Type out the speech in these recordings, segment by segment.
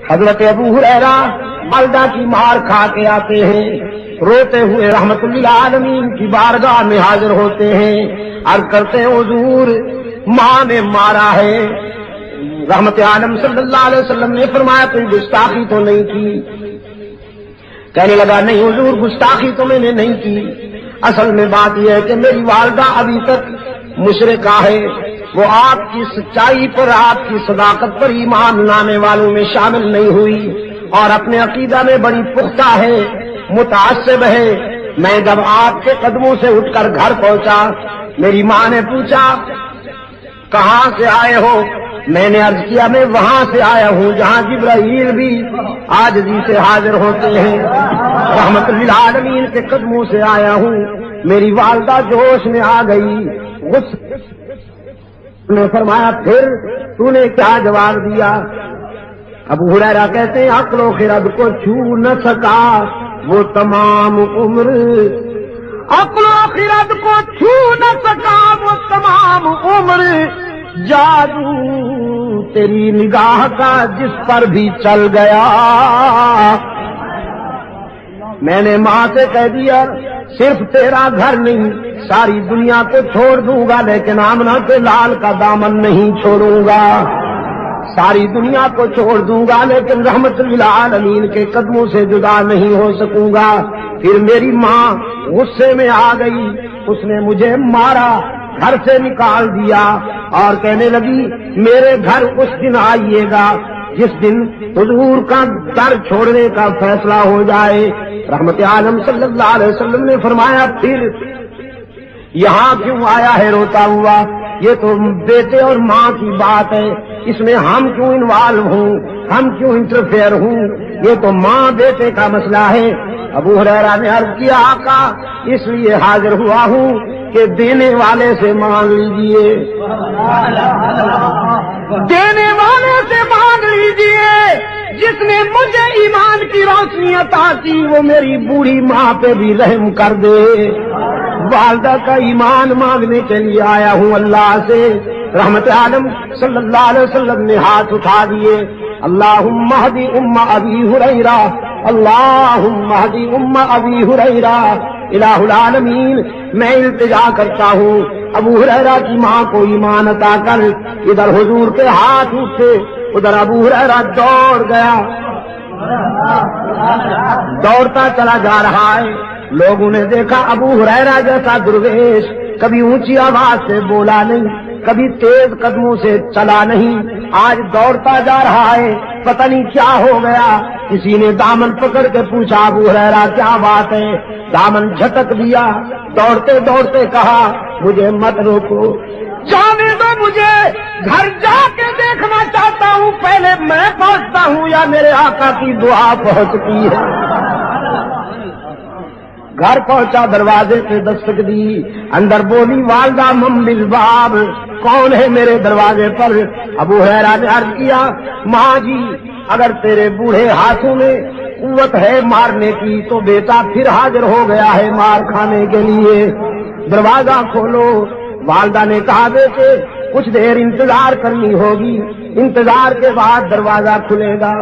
حضرت ابو ہریرہ مالدہ کی مار کھا کے آتے ہیں، روتے ہوئے رحمت للعالمین کی بارگاہ میں حاضر ہوتے ہیں، عرض کرتے ہیں حضور ماں نے مارا ہے۔ رحمت عالم صلی اللہ علیہ وسلم نے فرمایا کوئی گستاخی تو نہیں کی؟ کہنے لگا نہیں حضور گستاخی تو میں نے نہیں کی، اصل میں بات یہ ہے کہ میری والدہ ابھی تک مشرکہ ہے، وہ آپ کی سچائی پر آپ کی صداقت پر ایمان لانے والوں میں شامل نہیں ہوئی اور اپنے عقیدہ میں بڑی پختہ ہے، متعصب ہے۔ میں جب آپ کے قدموں سے اٹھ کر گھر پہنچا، میری ماں نے پوچھا کہاں سے آئے ہو؟ میں نے عرض کیا میں وہاں سے آیا ہوں جہاں جبرائیل بھی عاجزی سے حاضر ہوتے ہیں، رحمت للعالمین کے قدموں سے آیا ہوں۔ میری والدہ جوش میں آ گئی، غصے نے فرمایا پھر تو نے کیا جواب دیا؟ ابو ہریرہ کہتے ہیں عقل و خرد کو چھو نہ سکا وہ تمام عمر، عقل و خرد کو چھو نہ سکا وہ تمام عمر، جادو تیری نگاہ کا جس پر بھی چل گیا۔ میں نے ماں سے کہہ دیا صرف تیرا گھر نہیں ساری دنیا کو چھوڑ دوں گا لیکن آمنہ کے لال کا دامن نہیں چھوڑوں گا، ساری دنیا کو چھوڑ دوں گا لیکن رحمت للعالمین کے قدموں سے جدا نہیں ہو سکوں گا۔ پھر میری ماں غصے میں آ گئی، اس نے مجھے مارا، گھر سے نکال دیا اور کہنے لگی میرے گھر اس دن آئیے گا جس دن حضور کا در چھوڑنے کا فیصلہ ہو جائے۔ رحمت عالم صلی اللہ علیہ وسلم نے فرمایا پھر یہاں کیوں آیا ہے روتا ہوا؟ یہ تو بیٹے اور ماں کی بات ہے، اس میں ہم کیوں انوالو ہوں، ہم کیوں انٹرفیئر ہوں؟ یہ تو ماں بیٹے کا مسئلہ ہے۔ ابو ہریرہ نے عرض کیا آقا اس لیے حاضر ہوا ہوں کہ دینے والے سے مانگ لیجئے، دینے والے سے مانگ لیجئے، جس نے مجھے ایمان کی روشنی عطا کی وہ میری بوڑھی ماں پہ بھی رحم کر دے۔ والدہ کا ایمان مانگنے کے لیے آیا ہوں اللہ سے۔ رحمت عالم صلی اللہ علیہ وسلم نے ہاتھ اٹھا دیے، اللہم اہدی ام ابی ہریرہ، اللہم اہدی ام ابی ہریرہ۔ الہ العالمین میں التجا کرتا ہوں ابو ہریرہ کی ماں کو ایمان عطا کر۔ ادھر حضور کے ہاتھ اٹھے، ادھر ابو ہریرہ دوڑ گیا، دوڑتا چلا جا رہا ہے۔ لوگوں نے دیکھا ابو ہریرہ جیسا درویش کبھی اونچی آواز سے بولا نہیں، کبھی تیز قدموں سے چلا نہیں، آج دوڑتا جا رہا ہے، پتہ نہیں کیا ہو گیا۔ کسی نے دامن پکڑ کے پوچھا ابو ہریرہ کیا بات ہے؟ دامن جھٹک دیا، دوڑتے دوڑتے کہا مجھے مت روکو، جانے دو، مجھے گھر جا کے دیکھنا چاہتا ہوں، پہلے میں پہنچتا ہوں یا میرے آقا کی دعا پہنچتی ہے۔ گھر پہنچا، دروازے پہ دستک دی، اندر بولی والدہ من بالباب، کون ہے میرے دروازے پر؟ ابو ہریرہ نے عرض کیا ماں جی اگر تیرے بوڑھے ہاتھوں میں قوت ہے مارنے کی تو بیٹا پھر حاضر ہو گیا ہے مار کھانے کے لیے، دروازہ کھولو۔ والدہ نے کہا بیٹے کچھ دیر انتظار کرنی ہوگی، انتظار کے بعد دروازہ کھلے گا۔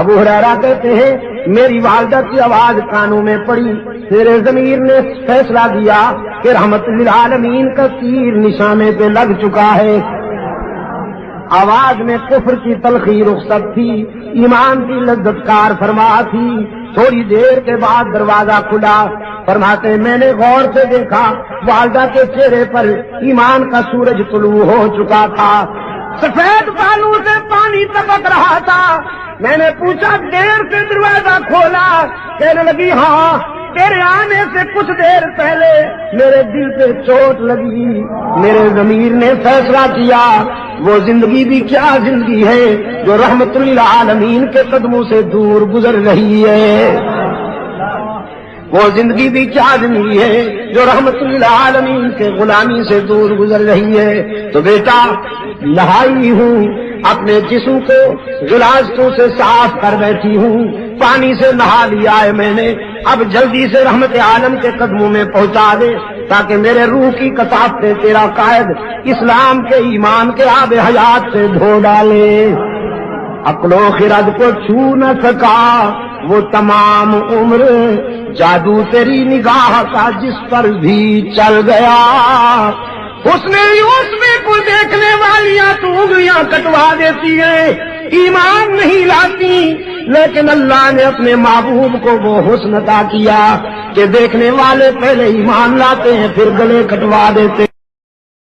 ابو ہریرہ کہتے ہیں میری والدہ کی آواز کانوں میں پڑی، میرے ضمیر نے فیصلہ دیا کہ رحمت للعالمین کا تیر نشانے پہ لگ چکا ہے۔ آواز میں کفر کی تلخی رخصت تھی، ایمان کی لذت کار فرما تھی۔ تھوڑی دیر کے بعد دروازہ کھلا، فرماتے میں نے غور سے دیکھا والدہ کے چہرے پر ایمان کا سورج طلوع ہو چکا تھا، سفید بالوں سے پانی ٹپک رہا تھا۔ میں نے پوچھا دیر سے دروازہ کھولا؟ کہنے لگی ہاں، تیرے آنے سے کچھ دیر پہلے میرے دل پہ چوٹ لگی، میرے ضمیر نے فیصلہ کیا وہ زندگی بھی کیا زندگی ہے جو رحمت للعالمین کے قدموں سے دور گزر رہی ہے، وہ زندگی بھی کیا زندگی ہے جو رحمت للعالمین کے غلامی سے دور گزر رہی ہے۔ تو بیٹا نہائی ہوں، اپنے جسم کو غلاظتوں سے صاف کر بیٹھی ہوں، پانی سے نہا لیا ہے میں نے، اب جلدی سے رحمت عالم کے قدموں میں پہنچا دے تاکہ میرے روح کی کثافت تیرا قائد اسلام کے ایمان کے آب حیات سے دھو ڈالے۔ عقل و خرد کو چھو نہ سکا وہ تمام عمر جادو تیری نگاہ کا جس پر بھی چل گیا. اس نے یوسف کو دیکھنے والیاں تو انگلیاں کٹوا دیتی ہیں، ایمان نہیں لاتی، لیکن اللہ نے اپنے محبوب کو وہ حسن عطا کیا کہ دیکھنے والے پہلے ایمان لاتے ہیں پھر گلے کٹوا دیتے ہیں.